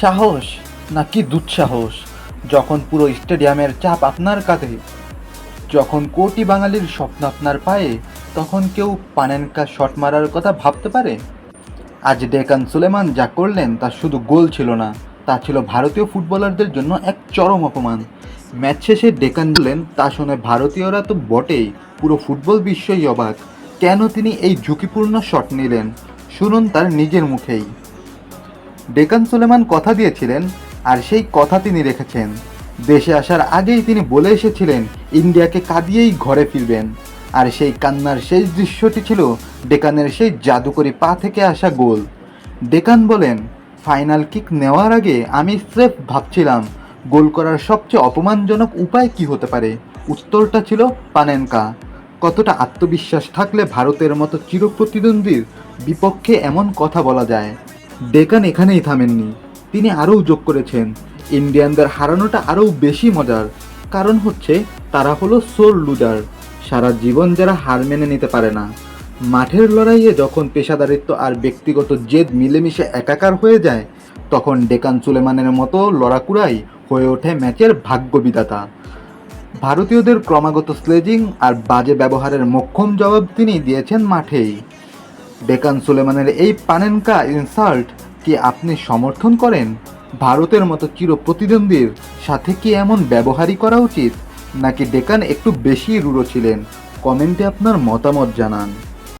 সাহস নাকি দুঃসাহস? যখন পুরো স্টেডিয়ামের চাপ আপনার কাঁধে, যখন কোটি বাঙালির স্বপ্ন আপনার পায়ে, তখন কেউ পানেনকা শট মারার কথা ভাবতে পারে? আজ ডেকান সুলেমান যা করলেন তা শুধু গোল ছিল না, তা ছিল ভারতীয় ফুটবলারদের জন্য এক চরম অপমান। ম্যাচ শেষে ডেকান বললেন, তা শুনে ভারতীয়রা তো বটেই, পুরো ফুটবল বিশ্বই অবাক। কেন তিনি এই ঝুঁকিপূর্ণ শট নিলেন? শুনুন তার নিজের মুখেই। ডেকান সুলেমান কথা দিয়েছিলেন, আর সেই কথা তিনি রেখেছেন। দেশে আসার আগেই তিনি বলে এসেছিলেন ইন্ডিয়াকে কাঁদিয়েই ঘরে ফিরবেন। আর সেই কান্নার শেষ দৃশ্যটি ছিল ডেকানের সেই জাদুকরি পা থেকে আসা গোল। ডেকান বলেন, ফাইনাল কিক নেওয়ার আগে আমি স্রেফ ভাবছিলাম গোল করার সবচেয়ে অপমানজনক উপায় কি হতে পারে। উত্তরটা ছিল পানেনকা। কতটা আত্মবিশ্বাস থাকলে ভারতের মতো চিরপ্রতিদ্বন্দ্বীর বিপক্ষে এমন কথা বলা যায়। ডেকান এখানেই থামেননি, তিনি আরও যোগ করেছেন, ইন্ডিয়ানদের হারানোটা আরও বেশি মজার। কারণ হচ্ছে তারা হলো সোর লুজার, সারা জীবন যারা হার মেনে নিতে পারে না। মাঠের লড়াইয়ে যখন পেশাদারিত্ব আর ব্যক্তিগত জেদ মিলেমিশে একাকার হয়ে যায়, তখন ডেকান সুলেমানের মতো লড়াকুড়াই হয়ে ওঠে ম্যাচের ভাগ্য বিধাতা। ভারতীয়দের ক্রমাগত স্লেজিং আর বাজে ব্যবহারের মোক্ষম জবাব তিনি দিয়েছেন মাঠেই। ডেকান সুলেমানের এই পানেনকা ইনসাল্ট কি আপনি সমর্থন করেন? ভারতের মতো চির প্রতিদ্বন্দ্বীর সাথে কি এমন ব্যবহারই করা উচিত, নাকি ডেকান একটু বেশি রূঢ় ছিলেন? কমেন্টে আপনার মতামত জানান।